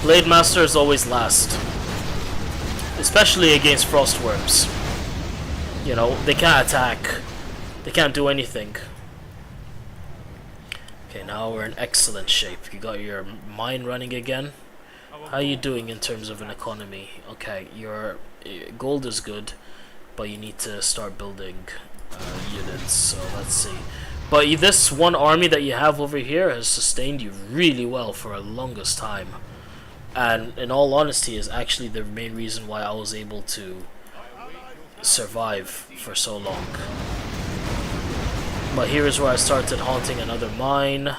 [SPEAKER 1] Blade Master is always last, especially against Frostworms. You know, they can't attack, they can't do anything. Okay, now we're in excellent shape. You got your mine running again. How are you doing in terms of an economy? Okay, your gold is good, but you need to start building units. So let's see. But this one army that you have over here has sustained you really well for a longest time. And in all honesty, is actually the main reason why I was able to survive for so long. But here is where I started haunting another mine.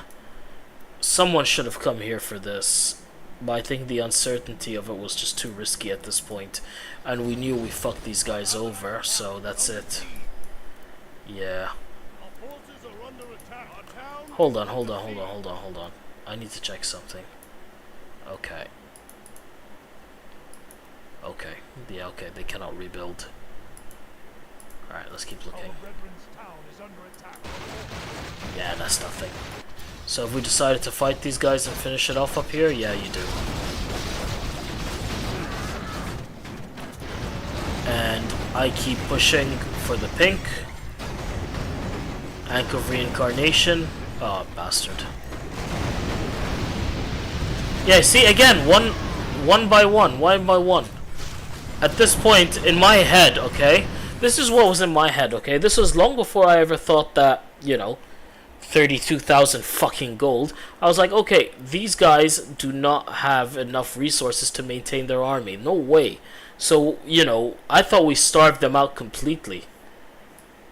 [SPEAKER 1] Someone should have come here for this, but I think the uncertainty of it was just too risky at this point. And we knew we fucked these guys over, so that's it. Yeah. Hold on. I need to check something. Okay. Okay. Yeah, okay, they cannot rebuild. Alright, let's keep looking. Yeah, that's nothing. So have we decided to fight these guys and finish it off up here? Yeah, you do. And I keep pushing for the pink. Ank of Reincarnation. Oh, bastard. Yeah, see, again, one by one. At this point, in my head, okay? This is what was in my head, okay? This was long before I ever thought that, you know, 32,000 fucking gold. I was like, okay, these guys do not have enough resources to maintain their army. No way. So, you know, I thought we starved them out completely.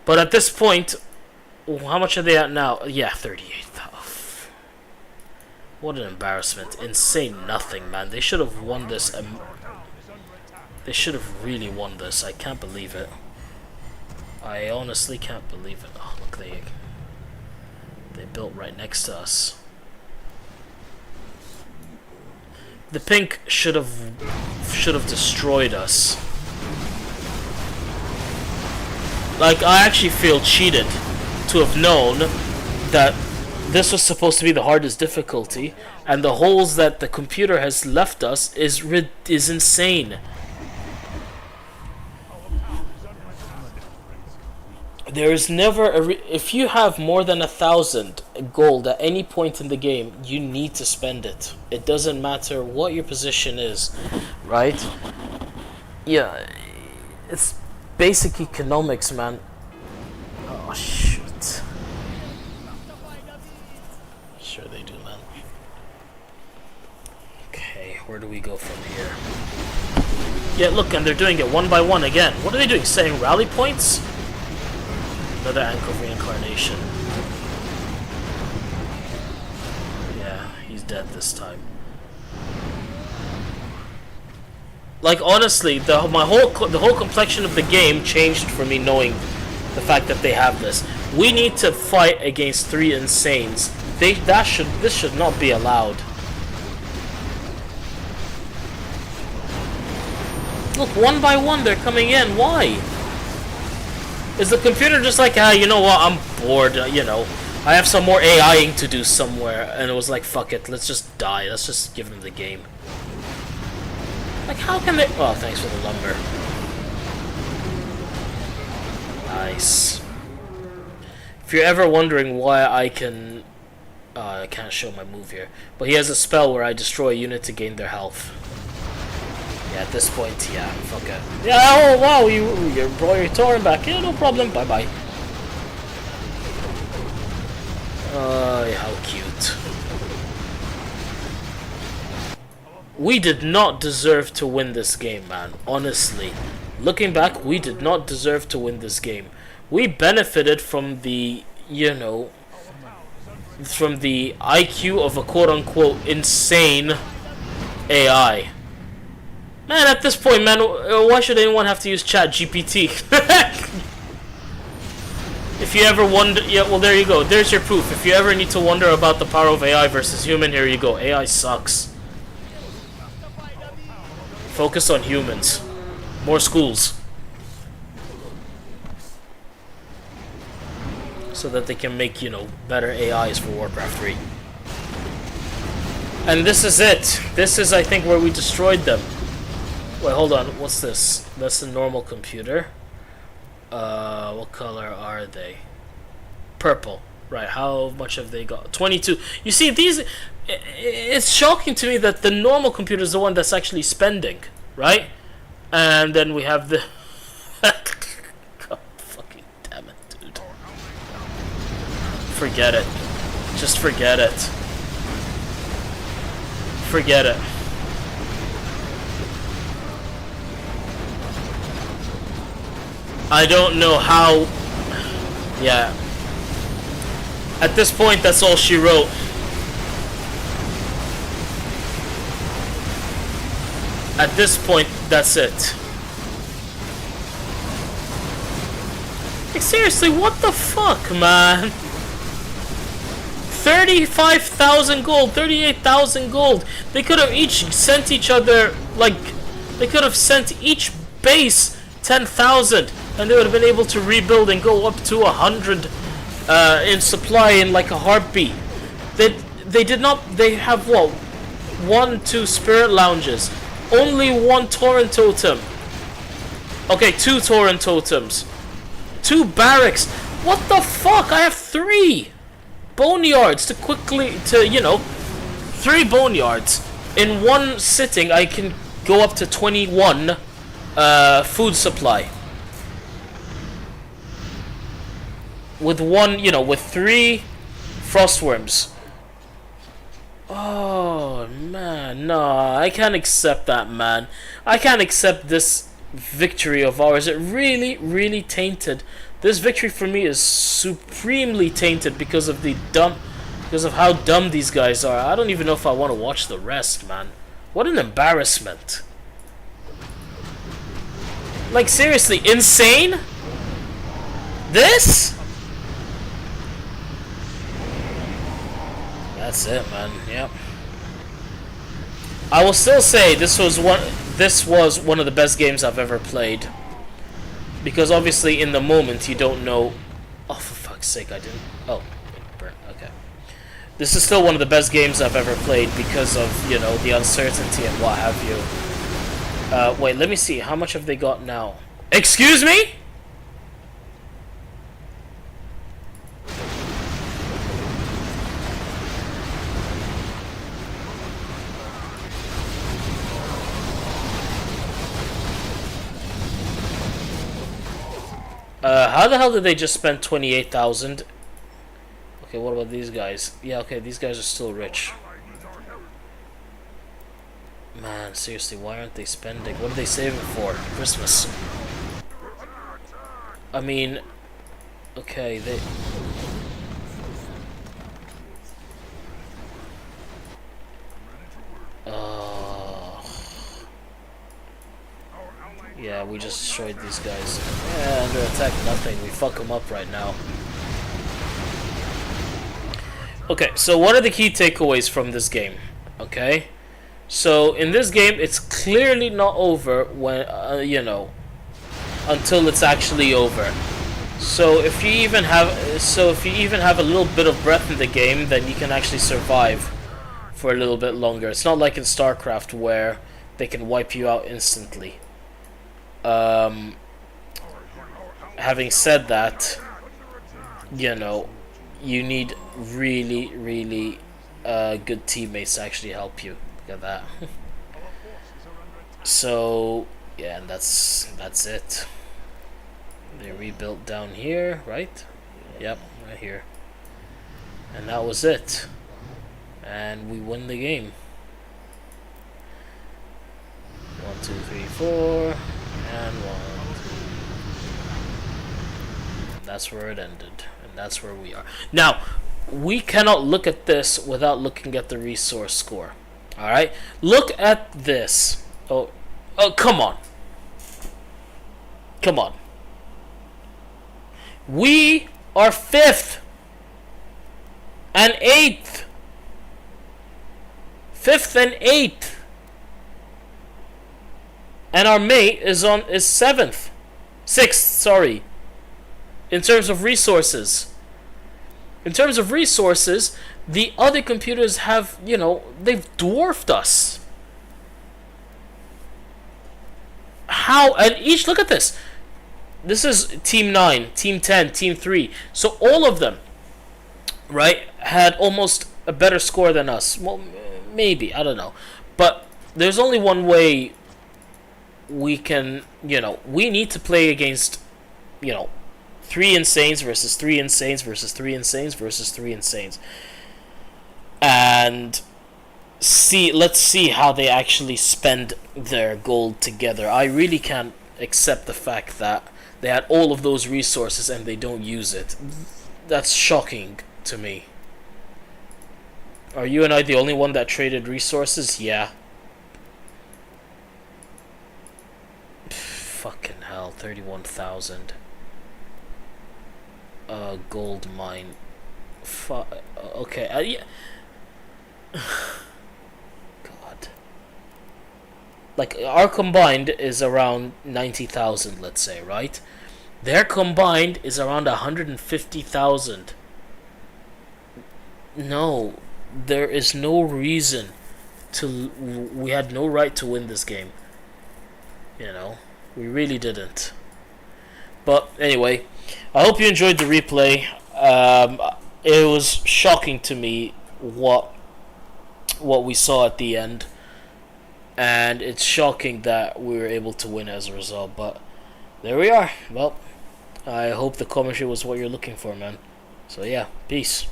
[SPEAKER 1] But at this point, how much are they at now? Yeah, 38,000. What an embarrassment. Insane nothing, man. They should have won this. They should have really won this. I can't believe it. I honestly can't believe it. Oh, look, they built right next to us. The pink should have destroyed us. Like, I actually feel cheated to have known that this was supposed to be the hardest difficulty, and the holes that the computer has left us is insane. There is never if you have more than 1,000 gold at any point in the game, you need to spend it. It doesn't matter what your position is, right? Yeah, it's basic economics, man. Oh shoot! Sure they do, man. Okay, where do we go from here? Yeah, look, and they're doing it one by one again. What are they doing? Setting rally points? Another ankle reincarnation. Yeah, he's dead this time. Like honestly, the whole complexion of the game changed for me knowing the fact that they have this. We need to fight against 3 insanes. This should not be allowed. Look, one by one they're coming in. Why? Is the computer just like, you know what, I'm bored, you know, I have some more AIing to do somewhere, and it was like, fuck it, let's just die, let's just give them the game. Like, how can they... Oh, thanks for the lumber. Nice. If you're ever wondering why I can... I can't show my move here, but he has a spell where I destroy a unit to gain their health. Yeah, at this point, yeah, fuck it. Yeah, oh wow, you brought your torrent back. Yeah, no problem. Bye bye. Yeah, how cute. We did not deserve to win this game, man. Honestly, looking back, we did not deserve to win this game. We benefited from the, you know, from the IQ of a quote-unquote insane AI. Man, at this point, man, why should anyone have to use ChatGPT? If you ever wonder... Yeah, well, there you go. There's your proof. If you ever need to wonder about the power of AI versus human, here you go. AI sucks. Focus on humans. More schools. So that they can make, you know, better AIs for Warcraft 3. And this is it. This is, I think, where we destroyed them. Wait, hold on. What's this? That's a normal computer. What color are they? Purple. Right, how much have they got? 22. You see, these... It's shocking to me that the normal computer is the one that's actually spending, right? And then we have the... God fucking damn it, dude. Forget it. Just forget it. Forget it. I don't know how... Yeah. At this point, that's all she wrote. At this point, that's it. Like, seriously, what the fuck, man? 35,000 gold, 38,000 gold. They could have each sent each other, like... They could have sent each base 10,000. And they would have been able to rebuild and go up to 100 in supply in like a heartbeat. They did not. They have what? 1, 2 spirit lounges. Only 1 torrent totem. Okay, 2 torrent totems. 2 barracks. What the fuck? I have 3 boneyards to quickly you know, 3 boneyards in one sitting. I can go up to 21 food supply. With 1, you know, with 3 frostworms. Oh, man, no, I can't accept that, man. I can't accept this victory of ours. It really, really tainted. This victory for me is supremely tainted because of how dumb these guys are. I don't even know if I want to watch the rest, man. What an embarrassment. Like, seriously, insane? This? That's it, man. Yep. I will still say this was one of the best games I've ever played. Because obviously in the moment you don't know. Oh, for fuck's sake, I didn't. Oh, burn. Okay. This is still one of the best games I've ever played because of, you know, the uncertainty and what have you. Wait, let me see. How much have they got now? Excuse me? How the hell did they just spend 28,000? Okay, what about these guys? Yeah, okay, these guys are still rich. Man, seriously, why aren't they spending? What are they saving for? Christmas. I mean, okay, they... Yeah, we just destroyed these guys. Yeah, under attack, nothing. We fuck them up right now. Okay, so what are the key takeaways from this game? Okay? So, in this game, it's clearly not over when, you know, until it's actually over. So, if you even have a little bit of breath in the game, then you can actually survive for a little bit longer. It's not like in StarCraft where they can wipe you out instantly. Having said that, you know, you need really, really good teammates to actually help you. Look at that. So yeah, and that's it. They rebuilt down here, right? Yep, right here. And that was it. And we win the game. 1, 2, 3, 4, and 1, 2. And that's where it ended. And that's where we are. Now, we cannot look at this without looking at the resource score. Alright? Look at this. Oh, come on. Come on. We are 5th and 8th. 5th and 8th. And our mate is 7th. 6th, sorry. In terms of resources. In terms of resources, the other computers have, you know, they've dwarfed us. How? And each, look at this. This is Team 9, Team 10, Team 3. So all of them, right, had almost a better score than us. Well, maybe, I don't know. But there's only one way we can, you know, we need to play against, you know, 3 Insanes versus 3 Insanes versus 3 Insanes versus 3 Insanes. And let's see how they actually spend their gold together. I really can't accept the fact that they had all of those resources and they don't use it. That's shocking to me. Are you and I the only one that traded resources? Yeah. Fucking hell, 31,000. Gold mine. Okay, yeah. God. Like, our combined is around 90,000, let's say, right? Their combined is around 150,000. No, there is no reason to... We had no right to win this game. You know? We really didn't. But, anyway, I hope you enjoyed the replay. It was shocking to me what we saw at the end. And it's shocking that we were able to win as a result. But there we are. Well, I hope the commentary was what you're looking for, man. So yeah, peace.